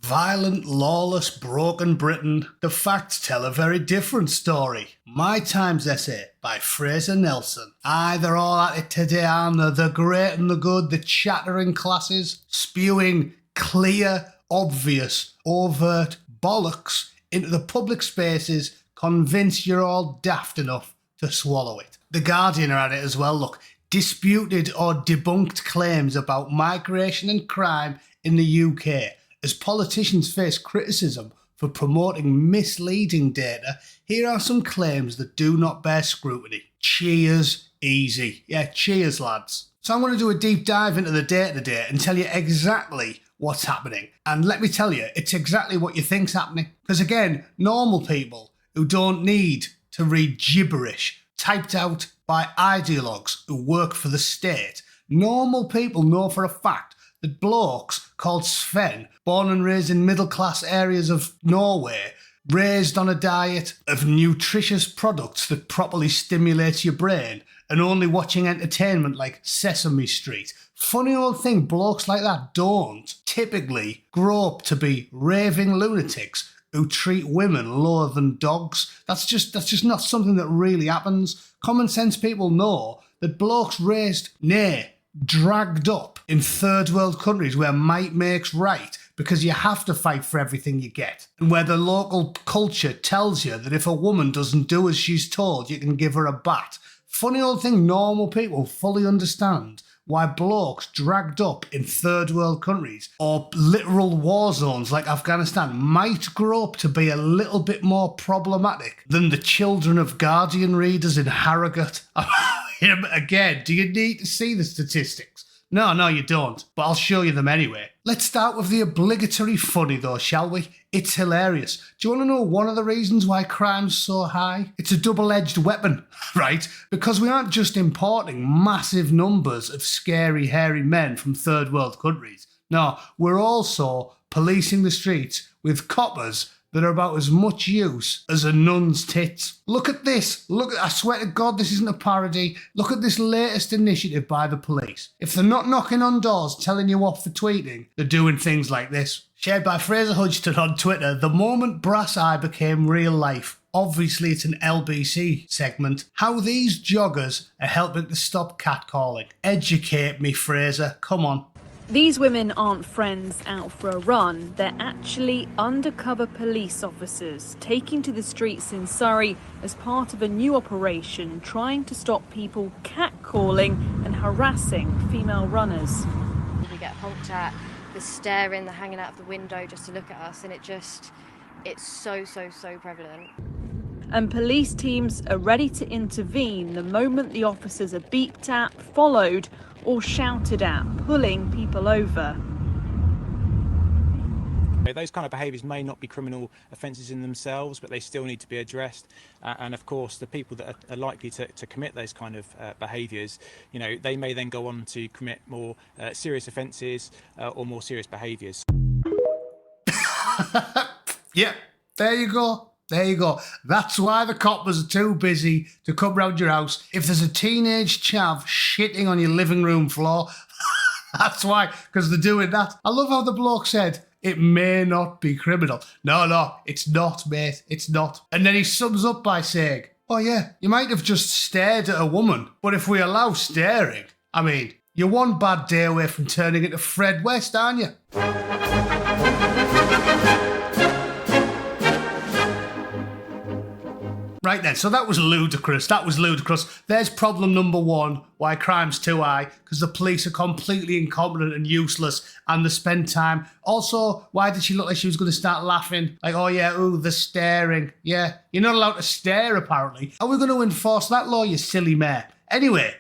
Violent, lawless, broken Britain. The facts tell a very different story. My Times essay by Fraser Nelson. Aye, they're all at it today, aren't they? The great and the good, the chattering classes, spewing clear, obvious, overt bollocks into the public spaces, convinced you're all daft enough to swallow it. The Guardian are at it as well, look. Disputed or debunked claims about migration and crime in the UK. As politicians face criticism for promoting misleading data, here are some claims that do not bear scrutiny. Cheers, easy. Yeah, cheers, lads. So I'm going to do a deep dive into the data today and tell you exactly what's happening. And let me tell you, it's exactly what you think's happening. Because again, normal people who don't need to read gibberish typed out by ideologues who work for the state, normal people know for a fact that blokes called Sven, born and raised in middle-class areas of Norway, raised on a diet of nutritious products that properly stimulates your brain, and only watching entertainment like Sesame Street. Funny old thing, blokes like that don't typically grow up to be raving lunatics who treat women lower than dogs. That's just not something that really happens. Common sense people know that blokes raised, dragged up in third world countries where might makes right, because you have to fight for everything you get, and where the local culture tells you that if a woman doesn't do as she's told, you can give her a bat. Funny old thing, normal people fully understand why blokes dragged up in third world countries or literal war zones like Afghanistan might grow up to be a little bit more problematic than the children of Guardian readers in Harrogate. Again, do you need to see the statistics? No, you don't, but I'll show you them anyway. Let's start with the obligatory funny though, shall we? It's hilarious. Do you want to know one of the reasons why crime's so high? It's a double-edged weapon, right? Because we aren't just importing massive numbers of scary, hairy men from third world countries. No, we're also policing the streets with coppers that are about as much use as a nun's tits. Look at this. I swear to God, this isn't a parody. Look at this latest initiative by the police. If they're not knocking on doors telling you off for tweeting, they're doing things like this. Shared by Fraser Hudson on Twitter, the moment Brass Eye became real life. Obviously, it's an LBC segment. How these joggers are helping to stop catcalling. Educate me, Fraser. Come on. These women aren't friends out for a run. They're actually undercover police officers taking to the streets in Surrey as part of a new operation trying to stop people catcalling and harassing female runners. We get honked at, the staring, the hanging out of the window just to look at us, and it's so prevalent. And police teams are ready to intervene the moment the officers are beeped at, followed or shouted at, pulling people over. Those kind of behaviours may not be criminal offences in themselves, but they still need to be addressed. And of course, the people that are likely to commit those kind of behaviours, they may then go on to commit more serious offences or more serious behaviours. Yeah, there you go. There you go. That's why the coppers are too busy to come round your house. If there's a teenage chav shitting on your living room floor, that's why, because they're doing that. I love how the bloke said, it may not be criminal. No, it's not, mate. It's not. And then he sums up by saying, oh yeah, you might have just stared at a woman, but if we allow staring, I mean, you're one bad day away from turning into Fred West, aren't you? Right then, so that was ludicrous. There's problem number one, why crime's too high, because the police are completely incompetent and useless, and they spend time. Also, why did she look like she was going to start laughing? Like, oh yeah, ooh, the staring. Yeah, you're not allowed to stare, apparently. Are we going to enforce that law, you silly mare? Anyway,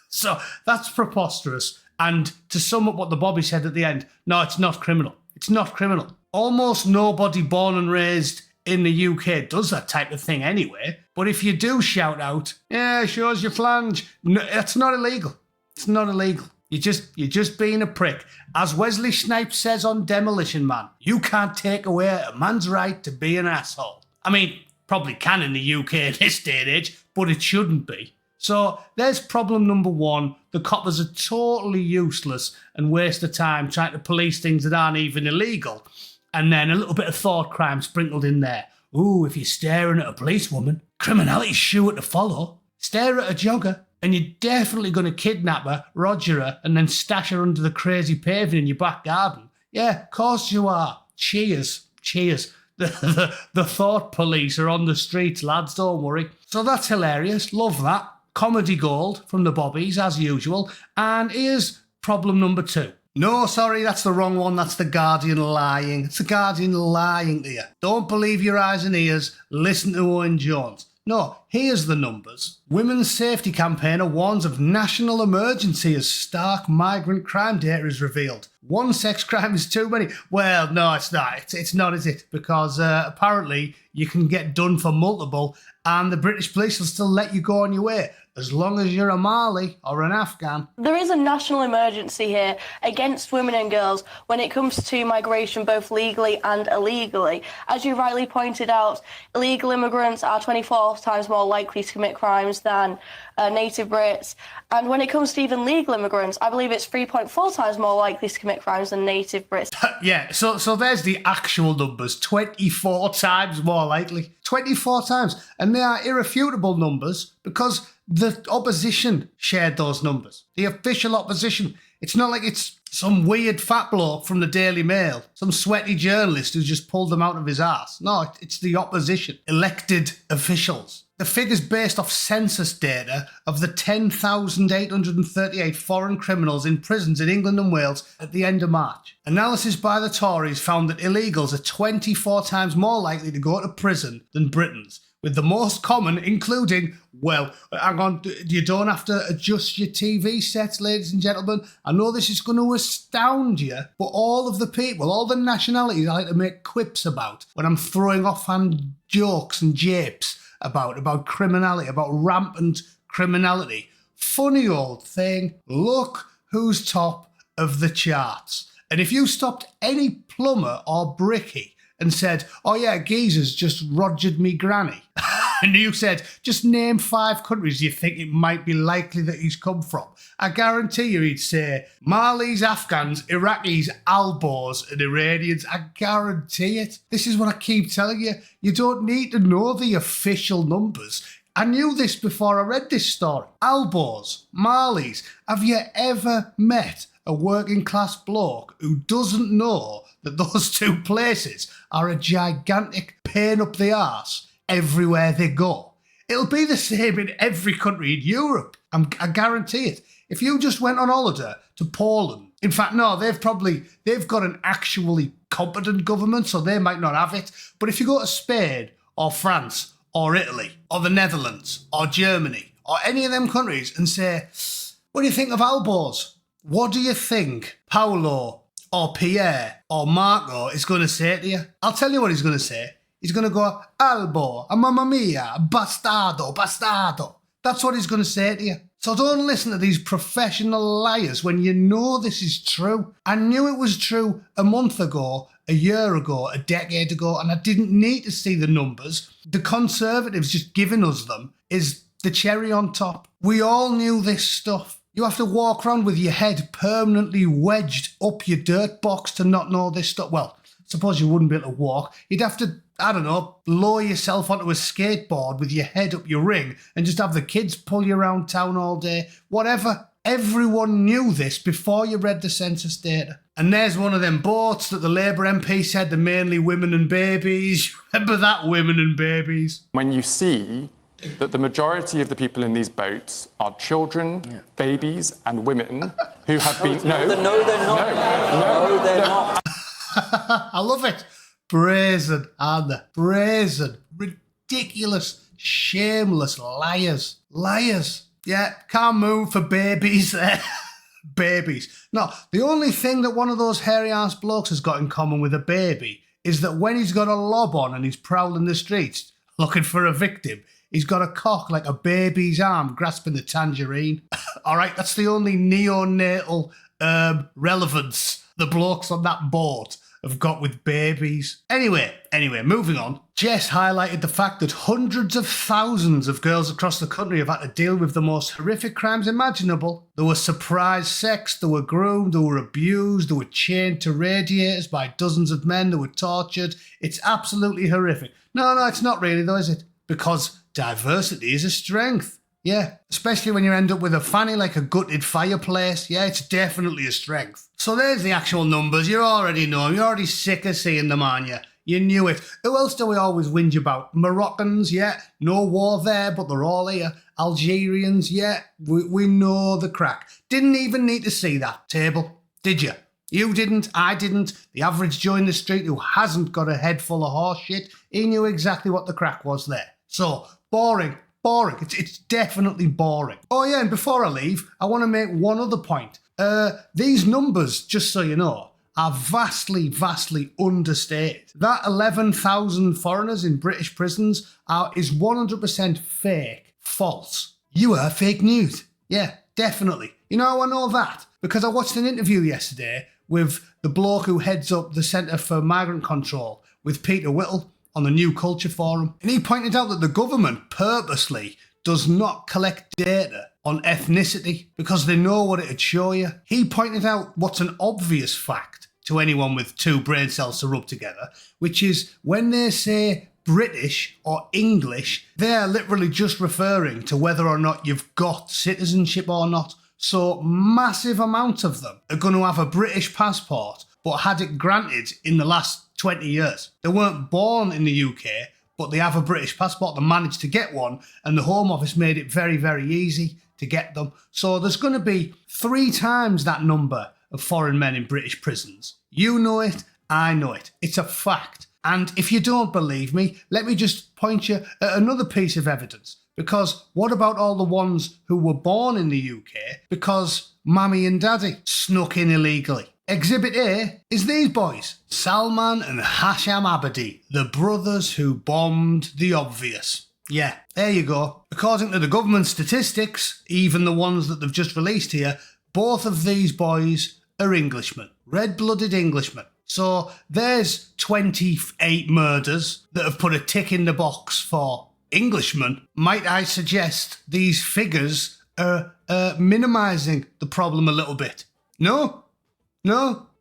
so that's preposterous. And to sum up what the Bobby said at the end, no, it's not criminal. It's not criminal. Almost nobody born and raised in the UK does that type of thing anyway. But if you do shout out, yeah, shows your flange, no, that's not illegal. It's not illegal. You're just being a prick. As Wesley Snipes says on Demolition Man, you can't take away a man's right to be an asshole. I mean, probably can in the UK in this day and age, but it shouldn't be. So there's problem number one. The coppers are totally useless and waste of time trying to police things that aren't even illegal. And then a little bit of thought crime sprinkled in there. Ooh, if you're staring at a policewoman, criminality's sure to follow. Stare at a jogger, and you're definitely going to kidnap her, roger her, and then stash her under the crazy paving in your back garden. Yeah, of course you are. Cheers. Cheers. The thought police are on the streets, lads, don't worry. So that's hilarious. Love that. Comedy gold from the Bobbies, as usual. And here's problem number 2. No, sorry, that's the wrong one. That's the Guardian lying. It's the Guardian lying to you. Don't believe your eyes and ears. Listen to Owen Jones. No, here's the numbers. Women's Safety Campaigner warns of national emergency as stark migrant crime data is revealed. One sex crime is too many. Well, no, it's not. It's not, is it? Because apparently you can get done for multiple and the British police will still let you go on your way, as long as you're a Mali or an Afghan. There is a national emergency here against women and girls when it comes to migration, both legally and illegally. As you rightly pointed out, illegal immigrants are 24 times more likely to commit crimes than native Brits. And when it comes to even legal immigrants, I believe it's 3.4 times more likely to commit crimes than native Brits. Yeah, so there's the actual numbers. 24 times more likely. 24 times. And they are irrefutable numbers because the opposition shared those numbers. The official opposition. It's not like it's some weird fat bloke from the Daily Mail, some sweaty journalist who just pulled them out of his arse. No, it's the opposition. Elected officials. The figure's based off census data of the 10,838 foreign criminals in prisons in England and Wales at the end of March. Analysis by the Tories found that illegals are 24 times more likely to go to prison than Britons, with the most common including, well, hang on, you don't have to adjust your TV sets, ladies and gentlemen. I know this is going to astound you, but all of the people, all the nationalities I like to make quips about when I'm throwing offhand jokes and japes about criminality, about rampant criminality. Funny old thing, look who's top of the charts. And if you stopped any plumber or brickie and said, oh yeah, geezer's just rogered me granny, and you said, just name 5 countries you think it might be likely that he's come from, I guarantee you he'd say Malis, Afghans, Iraqis, Albos and Iranians. I guarantee it. This is what I keep telling you. You don't need to know the official numbers. I knew this before I read this story. Albos, Malis. Have you ever met a working class bloke who doesn't know that those 2 places are a gigantic pain up the arse everywhere they go? It'll be the same in every country in Europe. I guarantee it. If you just went on holiday to Poland, in fact, no, they've got an actually competent government, so they might not have it. But if you go to Spain or France or Italy or the Netherlands or Germany or any of them countries and say, what do you think of Albos? What do you think Paolo or Pierre or Marco is going to say to you? I'll tell you what he's going to say. He's going to go, Albo, mamma mia, bastardo, bastardo. That's what he's going to say to you. So don't listen to these professional liars when you know this is true. I knew it was true a month ago, a year ago, a decade ago, and I didn't need to see the numbers. The Conservatives just giving us them is the cherry on top. We all knew this stuff. You have to walk around with your head permanently wedged up your dirt box to not know this stuff. Well, suppose you wouldn't be able to walk. You'd have to, I don't know, lower yourself onto a skateboard with your head up your ring and just have the kids pull you around town all day. Whatever. Everyone knew this before you read the census data. And there's one of them boats that the Labour MP said they're mainly women and babies. Remember that, women and babies? When you see that the majority of the people in these boats are children, babies and women who have been... No, they're not. No, they're not. I love it. Brazen, aren't they? Brazen, ridiculous, shameless liars. Liars. Yeah, can't move for babies there. Babies. No, the only thing that one of those hairy-ass blokes has got in common with a baby is that when he's got a lob on and he's prowling the streets looking for a victim, he's got a cock like a baby's arm grasping the tangerine. All right, that's the only neonatal relevance the blokes on that boat have got with babies. Anyway, moving on. Jess highlighted the fact that hundreds of thousands of girls across the country have had to deal with the most horrific crimes imaginable. There was surprise sex, they were groomed, they were abused, they were chained to radiators by dozens of men, they were tortured. It's absolutely horrific. No, it's not really though, is it? Because diversity is a strength. Yeah, especially when you end up with a fanny like a gutted fireplace. Yeah, it's definitely a strength. So there's the actual numbers. You already know them. You're already sick of seeing them, aren't you? You knew it. Who else do we always whinge about? Moroccans, yeah. No war there, but they're all here. Algerians, yeah. We know the crack. Didn't even need to see that table, did you? You didn't, I didn't. The average Joe in the street who hasn't got a head full of horse shit, he knew exactly what the crack was there. So, boring. It's definitely boring. Oh yeah, and before I leave, I want to make one other point. These numbers, just so you know, are vastly understated. That 11,000 foreigners in British prisons is 100% fake, false. You are fake news. Yeah, definitely. You know how I know that? Because I watched an interview yesterday with the bloke who heads up the Centre for Migrant Control with Peter Whittle on the New Culture Forum, and he pointed out that the government purposely does not collect data on ethnicity because they know what it'd show you. He pointed out what's an obvious fact to anyone with two brain cells to rub together, which is when they say British or English, they're literally just referring to whether or not you've got citizenship or not. So massive amounts of them are going to have a British passport but had it granted in the last 20 years. They weren't born in the UK, but they have a British passport. They managed to get one, and the Home Office made it very easy to get them. So there's going to be 3 times that number of foreign men in British prisons. You know it, I know it. It's a fact. And if you don't believe me, let me just point you at another piece of evidence. Because what about all the ones who were born in the UK because Mammy and Daddy snuck in illegally? Exhibit A is these boys, Salman and Hasham Abadi, the brothers who bombed the obvious. Yeah, there you go. According to the government statistics, even the ones that they've just released here, both of these boys are Englishmen, red-blooded Englishmen. So there's 28 murders that have put a tick in the box for Englishmen. Might I suggest these figures are minimising the problem a little bit? No?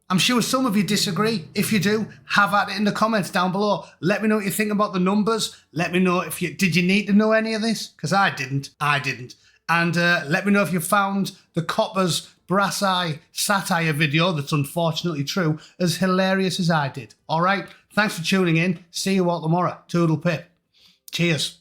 I'm sure some of you disagree. If you do, have at it in the comments down below. Let me know what you think about the numbers. Let me know did you need to know any of this? Because I didn't. And let me know if you found the Coppers Brass Eye satire video that's unfortunately true as hilarious as I did. All right, thanks for tuning in. See you all tomorrow. Toodle pip. Cheers.